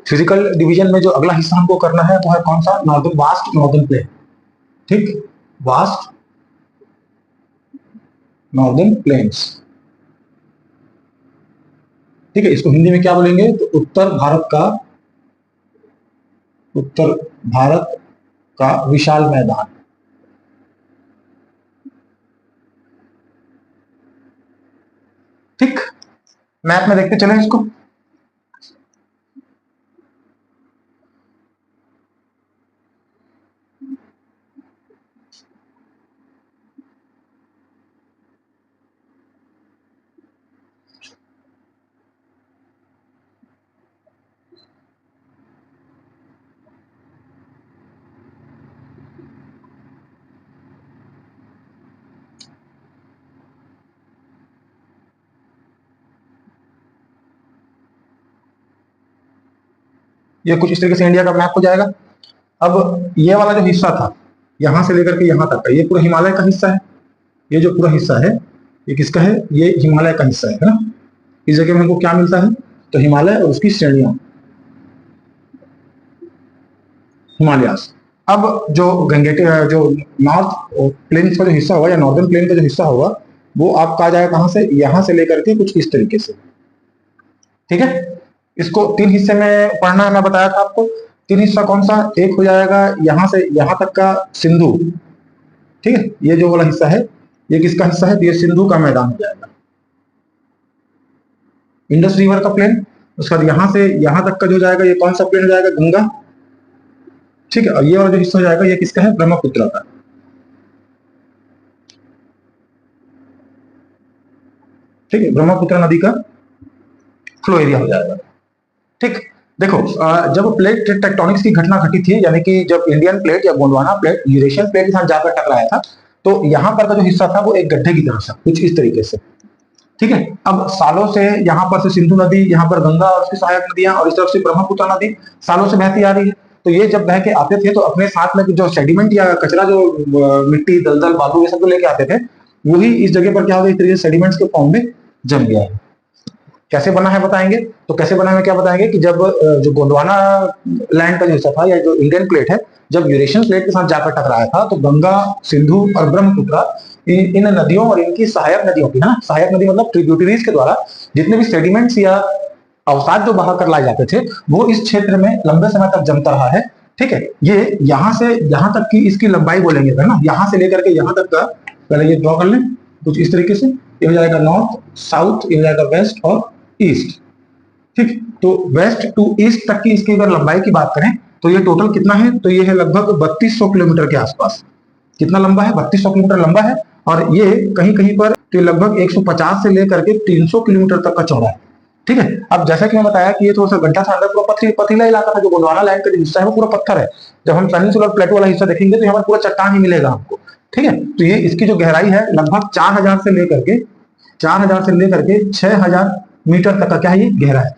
Physical division में जो अगला हिस्सा हमको करना है वो है कौन सा, नॉर्दर्न, वास्ट नॉर्दर्न प्लेन। ठीक, वास्ट नॉर्दर्न प्लेन्स। ठीक है, इसको हिंदी में क्या बोलेंगे, तो उत्तर भारत का विशाल मैदान। ठीक, मैप में देखते चले इसको। ये कुछ इस तरीके से इंडिया का मैप हो जाएगा। अब ये वाला जो हिस्सा था यहां से लेकर के यहां तक का, ये पूरा हिमालय का हिस्सा है। ये जो पूरा हिस्सा है ये किसका है, ये हिमालय का हिस्सा है ना। इस जगह में हमको क्या मिलता है, तो हिमालय और उसकी श्रेणियां, हिमालयास। अब जो गंगेटर, जो नॉर्थ प्लेन का जो हिस्सा होगा या नॉर्दर्न प्लेन का जो हिस्सा होगा वो आपका आ जाएगा कहां से, यहां से लेकर के कुछ इस तरीके से। ठीक है, इसको तीन हिस्से में पढ़ना है, मैं बताया था आपको। तीन हिस्सा कौन सा, एक हो जाएगा यहां से यहां तक का सिंधु। ठीक है, ये जो वाला हिस्सा है ये किसका हिस्सा है, तो ये सिंधु का मैदान हो जाएगा, इंडस रिवर का प्लेन। उसके बाद यहां से यहां तक का जो जाएगा ये कौन सा प्लेन हो जाएगा, गंगा। ठीक है, और ये वाला जो हिस्सा हो जाएगा ये किसका है, ब्रह्मपुत्र का। ठीक है, ब्रह्मपुत्र नदी का फ्लो एरिया हो जाएगा। ठीक, देखो जब प्लेट टेक्टोनिक्स की घटना घटी थी, यानी कि जब इंडियन प्लेट या गोंडवाना प्लेट यूरेशियन प्लेट के साथ जाकर टकराया था, तो यहां पर का जो हिस्सा था वो एक गड्ढे की तरह था, कुछ इस तरीके से। ठीक है, अब सालों से यहाँ पर से सिंधु नदी, यहाँ पर गंगा और उसकी सहायक नदियां, और इस तरफ से ब्रह्मपुत्र नदी सालों से बहती आ रही है। तो ये जब बह के आते थे तो अपने साथ में जो सेडिमेंट या कचरा, जो मिट्टी, दलदल, बालू, ये सब जो लेके आते थे, वही इस जगह पर क्या हो गया, इस तरीके से सेडिमेंट्स के फॉर्म में जम गया है। कैसे बना है बताएंगे, तो कैसे बना है क्या बताएंगे कि जब जो गोंडवाना लैंड का जो हिस्सा था या जो इंडियन प्लेट है, जब यूरेशियन प्लेट के साथ जाकर टकराया था, तो गंगा, सिंधु और ब्रह्मपुत्र इन नदियों और इनकी सहायक नदियों की, ना सहायक नदी मतलब ट्रिब्यूटरीज के द्वारा जितने भी सेडिमेंट्स या अवसाद जो बहा कर लाए जाते थे वो इस क्षेत्र में लंबे समय तक जमता रहा है। ठीक है, ये यहां से यहां तक की इसकी लंबाई बोलेंगे ना, यहां से लेकर के यहां तक का, पहले ये ड्रॉ कर लें कुछ इस तरीके से। ये हो जाएगा नॉर्थ, साउथ, ये हो जाएगा वेस्ट और ईस्ट। ठीक, तो वेस्ट टू ईस्ट तक की इसकी अगर लंबाई की बात करें तो ये टोटल कितना है, तो ये है लगभग 3200 किलोमीटर के आसपास। कितना लंबा है, 3200 किलोमीटर लंबा है। और ये कहीं कहीं पर तो लगभग 150 से लेकर के 300 किलोमीटर तक का चौड़ा है। ठीक है, अब जैसा कि मैं बताया कि ये थोड़ा सा गड्ढा था, अंदर पूरा पथरीला इलाका था। जो गोंडवाना लैंड का जो हिस्सा है वो पूरा पत्थर है। जब हम पेनिनसुलर प्लेटो वाला हिस्सा देखेंगे तो यहाँ पर पूरा चट्टान ही मिलेगा हमको। ठीक है, तो ये इसकी जो गहराई है लगभग 4000 से लेकर के 6000 मीटर तक का क्या है, ये गहरा है।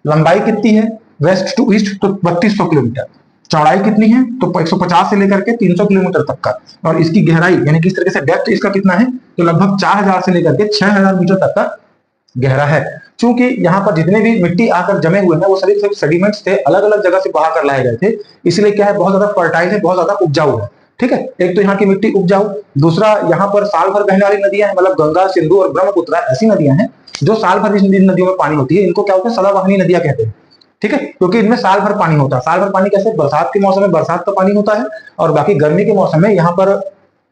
लंबाई कितनी है, वेस्ट टू ईस्ट तो 3200 किलोमीटर। चौड़ाई कितनी है, तो 150 से लेकर के 300 किलोमीटर तक का। और इसकी गहराई यानी कि इस तरीके से डेप्थ इसका कितना है, तो लगभग 4000 से लेकर के 6000 मीटर तक का गहरा है। क्योंकि यहाँ पर जितने भी मिट्टी आकर जमे हुए हैं वो सभी सेडिमेंट्स थे, अलग अलग जगह से बहा कर लाए गए थे, इसलिए क्या है, बहुत ज्यादा फर्टाइल है, बहुत ज्यादा उपजाऊ है। ठीक है, एक तो यहाँ की मिट्टी उपजाऊ, दूसरा यहाँ पर साल भर बहने वाली नदियां हैं, मतलब गंगा, सिंधु और ब्रह्मपुत्र ऐसी नदियां हैं जो साल भर इस नदियों में पानी होती है। इनको क्या होता है, सदाबहानी नदियां कहते हैं। ठीक है, क्योंकि इनमें साल भर पानी होता है। साल भर पानी कैसे, बरसात के मौसम में बरसात का पानी होता है, और बाकी गर्मी के मौसम में यहाँ पर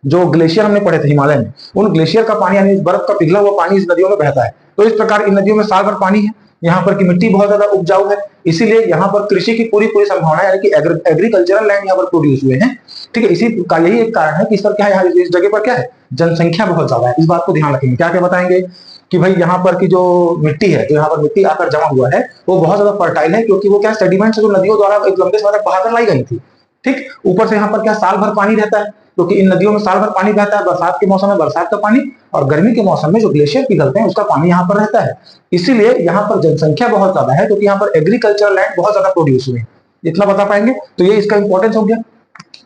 जो ग्लेशियर हमने पढ़े थे हिमालय में, उन ग्लेशियर का पानी यानी बर्फ का पिघला हुआ पानी इस नदियों में बहता है। तो इस प्रकार इन नदियों में साल भर पानी है। यहाँ पर की मिट्टी बहुत ज्यादा उपजाऊ है, इसीलिए यहाँ पर कृषि की पूरी पूरी संभावना यानी कि एग्रीकल्चरल लैंड यहाँ पर प्रोड्यूस हुए हैं। ठीक है, इसी का यही एक कारण है कि इस पर क्या है, इस जगह पर क्या है, जनसंख्या बहुत ज्यादा है। इस बात को ध्यान रखेंगे। क्या क्या बताएंगे कि भाई यहाँ पर की जो मिट्टी है, जो यहाँ पर मिट्टी आकर जमा हुआ है वो बहुत ज्यादा फर्टाइल है, क्योंकि वो क्या सेडिमेंट जो नदियों द्वारा एक लंबे समय तक बहाकर लाई गई थी। ठीक, ऊपर से यहाँ पर क्या साल भर पानी रहता है, क्योंकि इन नदियों में साल भर पानी बहता है। बरसात के मौसम में बरसात का पानी, और गर्मी के मौसम में जो ग्लेशियर पिघलते हैं उसका पानी यहाँ पर रहता है। इसीलिए यहाँ पर जनसंख्या बहुत ज्यादा है, क्योंकि यहाँ पर एग्रीकल्चर लैंड बहुत ज्यादा प्रोड्यूस हुए। इतना बता पाएंगे, तो ये इसका इंपॉर्टेंस हो गया।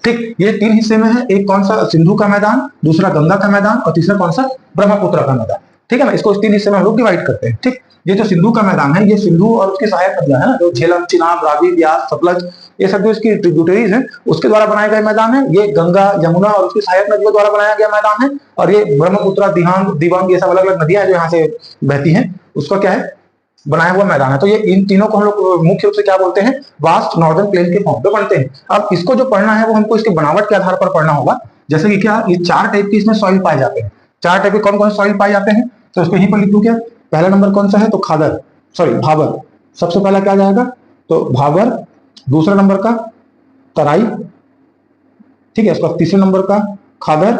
ठीक, ये तीन हिस्से में है, एक कौन सा, सिंधु का मैदान, दूसरा गंगा का मैदान और तीसरा कौन सा, ब्रह्मपुत्र का मैदान। ठीक है ना। इसको इस 3 हिस्से में हम लोग डिवाइड करते हैं। ठीक, ये जो सिंधु का मैदान है, ये सिंधु और उसकी सहायक नदियां है ना, जो झेलम, चिनाब, रावी, ब्यास, सतलज, ये सब जो इसकी ट्रिब्यूटरीज हैं उसके द्वारा बनाए गए मैदान है। ये गंगा, यमुना और उसकी सहायक नदियों द्वारा बनाया गया मैदान है। और ये ब्रह्मपुत्र, दिहांग, दिबांग, ये सब अलग अलग नदियां जो यहाँ से बहती हैं, उसका क्या है, बनाया हुआ मैदान है। तो ये इन तीनों को हम लोग मुख्य रूप से क्या बोलते हैं, वास्ट नॉर्दर्न प्लेन के फॉर्म पे बनते हैं। अब इसको जो पढ़ना है वो हमको इसके बनावट के आधार पर पढ़ना होगा। जैसे कि क्या, ये 4 टाइप की इसमें सॉइल पाए जाते हैं। 4 टाइप के कौन कौन से सॉइल पाए जाते हैं, तो इसको यहीं पर लिख दूं क्या। पहला नंबर कौन सा है, तो खादर, सॉरी भाबर, सबसे पहला क्या जाएगा, तो भाबर। दूसरा नंबर का तराई, ठीक है। उसका तीसरे नंबर का खादर,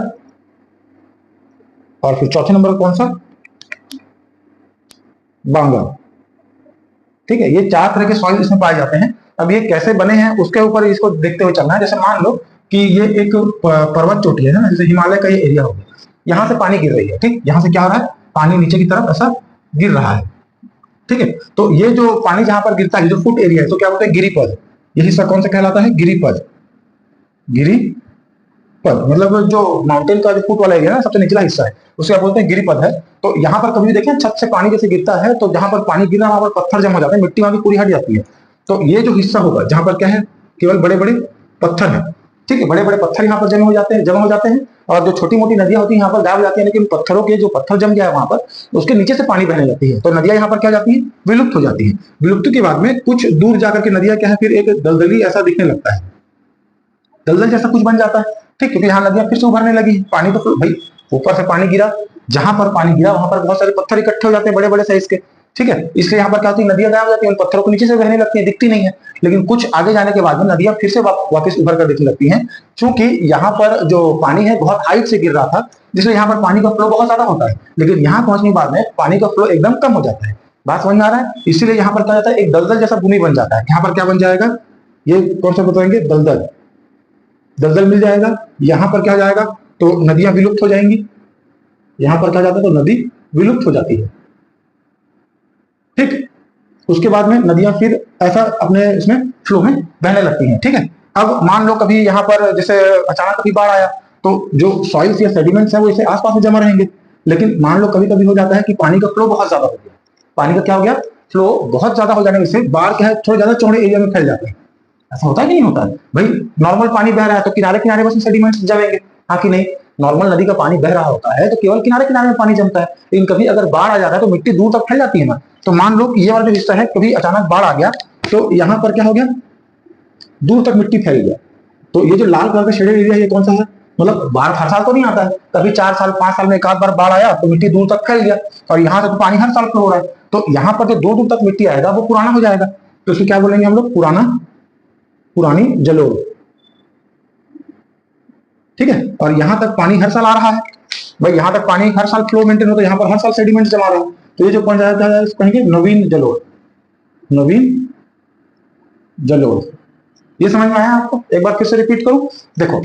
और फिर चौथे नंबर कौन सा, बांगा। ठीक है, ये 4 तरह के सॉइल इसमें पाए जाते हैं। अब ये कैसे बने हैं उसके ऊपर इसको देखते हुए चलना है। जैसे मान लो कि ये एक पर्वत चोटी है ना, जैसे हिमालय का ये एरिया हो गया, यहाँ से पानी गिर रही है। ठीक, यहाँ से क्या हो रहा है, पानी नीचे की तरफ ऐसा गिर रहा है। ठीक है, तो ये जो पानी जहां पर गिरता है, जो फुट एरिया है, तो क्या बोलते हैं, गिरिपद। ये हिस्सा कौन सा कहलाता है, गिरिपद। गिरिपद मतलब जो माउंटेन का जो फुट वाला एरिया है ना, सबसे निचला हिस्सा है, उसे क्या बोलते हैं, गिरिपद है। तो यहाँ पर कभी देखें छत से पानी जैसे गिरता है, तो जहां पर पानी गिरा वहां पर पत्थर जम हो जाते हैं, मिट्टी वहां की पूरी हट जाती है। तो ये जो हिस्सा होगा जहां पर क्या है, केवल बड़े बड़े पत्थर है। ठीक है, बड़े बड़े पत्थर यहाँ पर जमा हो जाते हैं। और जो छोटी मोटी नदियां होती है यहाँ पर गायब हो जाती है, लेकिन पत्थरों के जो पत्थर जम गया है वहां पर, उसके नीचे से पानी बहने लगती है। तो नदियां यहाँ पर क्या जाती है, विलुप्त हो जाती है। विलुप्त के बाद में कुछ दूर जाकर के नदियां क्या है, फिर एक दलदली ऐसा दिखने लगता है, दलदल जैसा कुछ बन जाता है। ठीक, क्योंकि यहाँ नदियां फिर से उभरने लगी, पानी तो भाई ऊपर से पानी गिरा, जहां पर पानी गिरा वहां पर बहुत सारे पत्थर इकट्ठे हो जाते हैं, बड़े बड़े साइज के। ठीक है, इसलिए यहाँ पर क्या होती है, नदियां गायब हो जाती है, उन पत्थरों को नीचे से बहने लगती है, दिखती नहीं है। लेकिन कुछ आगे जाने के बाद में नदियां फिर से वापस उभर कर दिखने लगती हैं, क्योंकि यहाँ पर जो पानी है बहुत हाइट से गिर रहा था, जिसलिए यहाँ पर पानी का फ्लो बहुत ज्यादा होता है। लेकिन यहाँ पहुंचने के बाद में पानी का फ्लो एकदम कम हो जाता है। बात समझ में आ रहा है। इसीलिए यहाँ पर क्या जाता है, एक दलदल जैसा भूमि बन जाता है। यहाँ पर क्या बन जाएगा, ये कौन सा बताएंगे, दलदल। दलदल मिल जाएगा। यहाँ पर क्या हो जाएगा, तो नदियां विलुप्त हो जाएंगी। यहाँ पर क्या जाता है, तो नदी विलुप्त हो जाती है। ठीक, उसके बाद में नदियां फिर ऐसा अपने इसमें फ्लो में बहने लगती हैं। ठीक है, अब मान लो कभी यहाँ पर जैसे अचानक कभी बाढ़ आया, तो जो सॉइल्स या सेडिमेंट्स है वो इसे आसपास में जमा रहेंगे। लेकिन मान लो कभी कभी हो जाता है कि पानी का फ्लो बहुत ज्यादा हो गया, पानी का क्या हो गया, फ्लो बहुत ज्यादा हो जाने से बाढ़ क्या है, थोड़े ज्यादा चौड़े एरिया में फैल जाते हैं। ऐसा होता है कि नहीं होता है भाई, नॉर्मल पानी बह रहा है तो किनारे किनारे बस सेडिमेंट्स जमेंगे, हाँ कि नहीं। नॉर्मल नदी का पानी बह रहा होता है तो केवल किनारे किनारे में पानी जमता है, लेकिन कभी अगर बाढ़ आ जाता है तो मिट्टी दूर तक फैल जाती है ना। तो मान लो कि ये वाला जो हिस्सा है, कभी अचानक बाढ़ आ गया तो यहाँ पर क्या हो गया, दूर तक मिट्टी फैल गया। तो ये जो लाल कलर का शेडेड एरिया, ये कौन सा है, मतलब बाढ़ हर साल तो नहीं आता है, कभी 4 साल 5 साल में एक आध बार बाढ़ आया तो मिट्टी दूर तक फैल गया, और यहाँ से तो पानी हर साल फ्लो हो रहा है। तो यहाँ पर जो दूर दूर तक मिट्टी आएगा वो पुराना हो जाएगा, तो इसको क्या बोलेंगे हम लोग, पुरानी जलोढ़। ठीक है, और यहां तक पानी हर साल आ रहा है भाई, यहां तक पानी हर साल फ्लो मेंटेन होता है, यहाँ पर हर साल सेडिमेंट जमा रहा है। तो ये जो पॉइंट जाता है इसको कहेंगे नवीन जलोढ़। नवीन जलोढ़, ये समझ में आया आपको। एक बार फिर से रिपीट करूं, देखो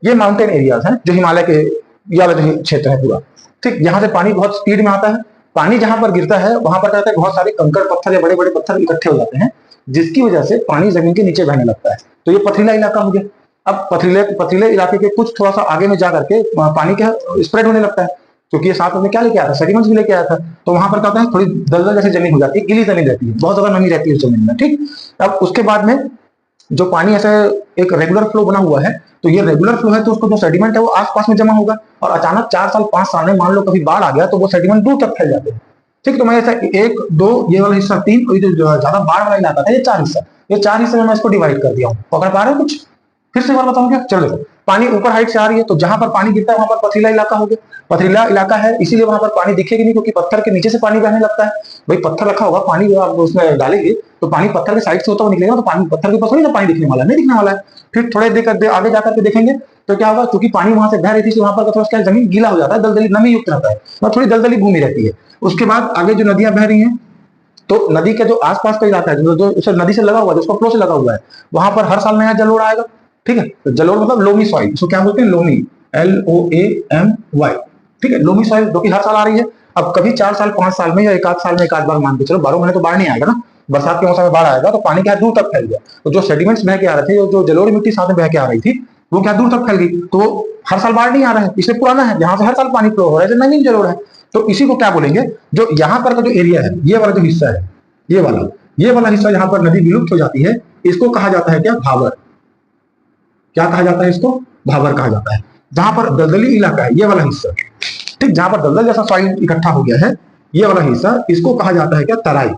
ये माउंटेन एरियाज हैं जो हिमालय के ये वाला जो क्षेत्र है पूरा। ठीक, यहाँ से पानी बहुत स्पीड में आता है, पानी जहां पर गिरता है वहां पर कहते हैं बहुत सारे कंकड़ पत्थर या बड़े बड़े पत्थर इकट्ठे हो जाते हैं, जिसकी वजह से पानी जमीन के नीचे बहने लगता है। तो ये पथरीला इलाका हो गया। अब पथरीले इलाके के कुछ थोड़ा सा आगे में जाकर के पानी क्या स्प्रेड होने लगता है, क्योंकि ये साथ में क्या लेके आया था, सेडिमेंट्स भी लेके आया था। तो वहां पर क्या होता है, थोड़ी दलदल जैसी जमीन हो जाती है, गीली जमीन रहती है, बहुत ज्यादा नमी रहती है उस जमीन में। ठीक, अब उसके बाद में जो पानी ऐसे एक रेगुलर फ्लो बना हुआ है, तो ये रेगुलर फ्लो है तो उसको जो सेडिमेंट है वो आसपास में जमा होगा, और अचानक 4 साल 5 साल में मान लो कभी बाढ़ आ गया तो वो सेडिमेंट दूर तक फैल जाते हैं। ठीक, तो मैं ऐसा 1 2 ये वाला हिस्सा 3, और ये जो ज्यादा बाढ़ वाला इलाका था ये 4 हिस्सा, ये 4 हिस्से में मैं इसको डिवाइड कर दिया हूँ। पकड़ पा रहे हो कुछ, फिर से एक बार बताऊं क्या, चलो देखो, पानी ऊपर हाइट से आ रही है तो जहां पर पानी गिरता है वहां पर पथरीला इलाका हो गया। पथरीला इलाका है इसीलिए वहां पर पानी दिखेगी नहीं, क्योंकि पत्थर के नीचे से पानी बहने लगता है। भाई पत्थर रखा होगा, पानी आप उसमें डालेंगे तो पानी पत्थर के साइड से होता हुआ निकलेगा, तो पानी पत्थर के ऊपर थोड़ी ना पानी दिखने वाला है, नहीं दिखने वाला है। फिर थोड़े देर आगे जाकर के देखेंगे तो क्या होगा, क्योंकि पानी वहां से बह रही थी वहां पर थोड़ा क्या जमीन गीला हो जाता है, दलदली नमी युक्त रहता है, और थोड़ी दलदली भूमि रहती है। उसके बाद आगे जो नदियां बह रही हैं, तो नदी के जो आसपास का इलाका है जो उसे नदी से लगा हुआ है, जिसको फ्लो से लगा हुआ है, वहां पर हर साल नया जलोढ़ आएगा। ठीक है, तो जलोढ़ मतलब लोमी सॉइल, इसको क्या बोलते हैं, लोमी, LOAMY। ठीक है, लोमी सॉइल जो कि हर साल आ रही है। अब कभी 4 साल 5 साल में या एक आध साल में एक आध बार मान के चलो, 12 महीने तो बाढ़ नहीं आएगा ना, बरसात के मौसम में बाढ़ आएगा तो पानी क्या दूर तक फैल गया। तो जो सेडिमेंट्स बह के आ रहे थे, जो जलोढ़ मिट्टी साथ में बह के आ रही थी, वो क्या दूर तक फैल गई, तो हर साल बाढ़ नहीं आ रहा है, इसलिए पुराना है, जहां से हर साल पानी फ्लो हो रहा है, नवीन जलोढ़ है। तो इसी को क्या बोलेंगे, जो यहाँ पर का जो एरिया है, ये वाला जो हिस्सा है, ये वाला हिस्सा जहां पर नदी विलुप्त हो जाती है, इसको कहा जाता है क्या, भाबर। क्या कहा जाता है इसको, भाबर कहा जाता है। जहां पर दलदली इलाका है, ये वाला हिस्सा, ठीक, जहां पर दलदल जैसा सॉइल इकट्ठा हो गया है, ये वाला हिस्सा, इसको कहा जाता है क्या, तराई।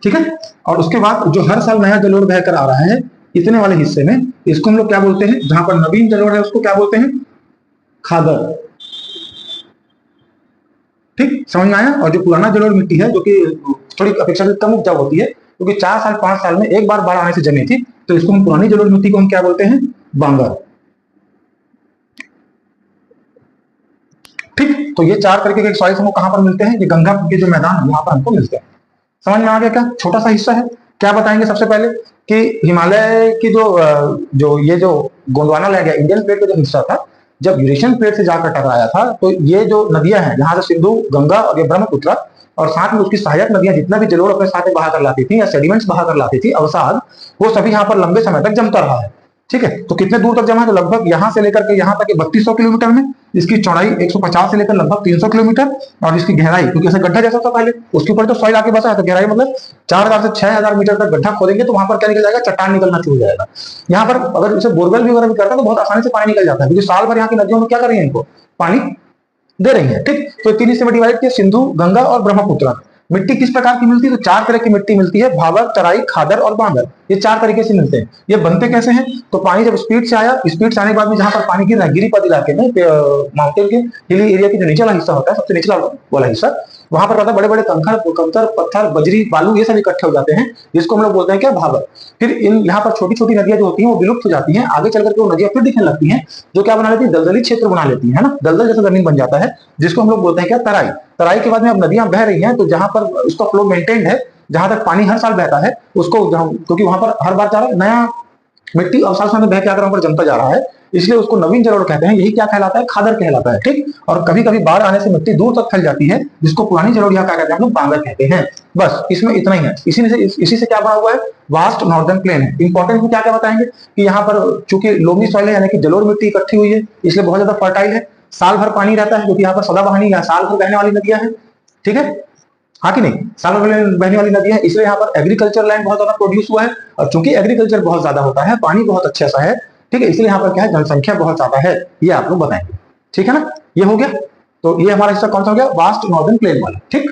ठीक है। और उसके बाद जो हर साल नया जलोढ़ बहकर आ रहा है इतने वाले हिस्से में, इसको हम लोग क्या बोलते हैं, जहां पर नवीन जलोढ़ है उसको क्या बोलते हैं, खादर। ठीक, समझ में आया। और जो पुराना जलोढ़ मिट्टी है, जो कि थोड़ी अपेक्षाकृत कम उपजाऊ होती है, क्योंकि 4 साल 5 साल में एक बार बाढ़ आने से जमी थी, तो इसको हम पुरानी जलोढ़ मिट्टी को हम क्या बोलते हैं, बांगर। ठीक, तो ये 4 तरीके के सॉइल्स हमको कहां पर मिलते हैं, ये गंगा के जो मैदान है वहां पर हमको मिलते हैं। समझ में आ गया क्या, छोटा सा हिस्सा है। क्या बताएंगे सबसे पहले कि हिमालय की जो गोंडवाना लैंड है, इंडियन प्लेट का जो हिस्सा था, जब यूरेशियन प्लेट से जाकर टकराया था, तो ये जो नदियां हैं, जहां से सिंधु, गंगा और ये ब्रह्मपुत्र और साथ में उसकी सहायक नदियां जितना भी जलोढ़ अपने साथ में बहा कर लाती थी या सेडिमेंट्स बहा कर लाती थी, अवसाद, वो सभी यहाँ पर लंबे समय तक जमता रहा है। ठीक है, तो कितने दूर तक जमा है, तो लगभग यहां से लेकर के यहां तक 3200 किलोमीटर में, इसकी चौड़ाई 150 से लेकर लगभग 300 किलोमीटर, और इसकी गहराई, क्योंकि ऐसा गड्ढा जैसा था पहले, उसके ऊपर तो सॉइल आके बसा है, तो गहराई मतलब 4000 से 6000 मीटर तक गड्ढा खोदेंगे तो वहां पर क्या निकल जाएगा, चट्टान निकलना शुरू हो जाएगा। यहाँ पर अगर इसे बोरवेल भी वगैरह भी करता है तो बहुत आसानी से पानी निकल जाता है, क्योंकि साल भर यहाँ की नदियों में क्या कर रही है, इनको पानी दे रही है। ठीक, तो 3 हिस्से में डिवाइड किया, सिंधु, गंगा और ब्रह्मपुत्र। मिट्टी किस प्रकार की मिलती है, तो 4 तरह की मिट्टी मिलती है, भाबर, तराई, खादर और बांगर। ये 4 तरीके से मिलते हैं। ये बनते कैसे हैं, तो पानी जब स्पीड से आया, स्पीड से आने के बाद में जहां पर पानी गिर रहा है, गिरिपद इलाके में, माउंटेन के हिली एरिया की जो निचला हिस्सा होता है, सबसे निचला वाला हिस्सा, वहां पर बड़े बड़े कंकर, पत्थर, बजरी, बालू, ये सब इकट्ठे हो जाते हैं, जिसको हम लोग बोलते हैं क्या, भाबर। फिर इन यहाँ पर छोटी छोटी नदियां जो होती हैं वो विलुप्त हो जाती हैं, आगे चल करके वो नदियां फिर दिखने लगती हैं, जो क्या बना लेती है, दलदली क्षेत्र बना लेती है ना, दलदल जैसा जमीन बन जाता है, जिसको हम लोग बोलते हैं क्या, तराई। तराई के बाद में अब नदियां बह रही हैं, तो जहां पर उसका फ्लो मेंटेन्ड है, जहां तक पानी हर साल बहता है उसको, क्योंकि वहां पर हर बार क्या है, नया मिट्टी और साल साल में बह के आकर वहां पर जमता जा रहा है, इसलिए उसको नवीन जलोढ़ कहते हैं। यही क्या कहलाता है, खादर कहलाता है। ठीक, और कभी कभी बाढ़ आने से मिट्टी दूर तक फैल जाती है, जिसको पुरानी जलोढ़ क्या कहते हैं, हम लोग बांगर कहते हैं। बस इसमें इतना ही है। इसी से क्या बना हुआ है, वास्ट नॉर्दर्न प्लेन है। इंपॉर्टेंट में क्या क्या बताएंगे कि यहाँ पर चूंकि लोमी सॉइल है, यानी कि जलोढ़ मिट्टी इकट्ठी हुई है, इसलिए बहुत ज्यादा फर्टाइल है, साल भर पानी रहता है, क्योंकि यहाँ पर सदाबहानी है, साल भर बहने वाली नदियां हैं। ठीक है, हाँ कि नहीं, साल भर बहने वाली नदी है, इसलिए यहाँ पर एग्रीकल्चर लैंड बहुत ज्यादा प्रोड्यूस हुआ है, और चूंकि एग्रीकल्चर बहुत ज्यादा होता है, पानी बहुत अच्छा सा है, ठीक है, इसलिए यहाँ पर क्या है, जनसंख्या बहुत ज्यादा है, ये आप लोग बताएंगे। ठीक है ना, ये हो गया। तो ये हमारा हिस्सा कौन सा हो गया, वास्ट नॉर्दर्न प्लेन वाला। ठीक।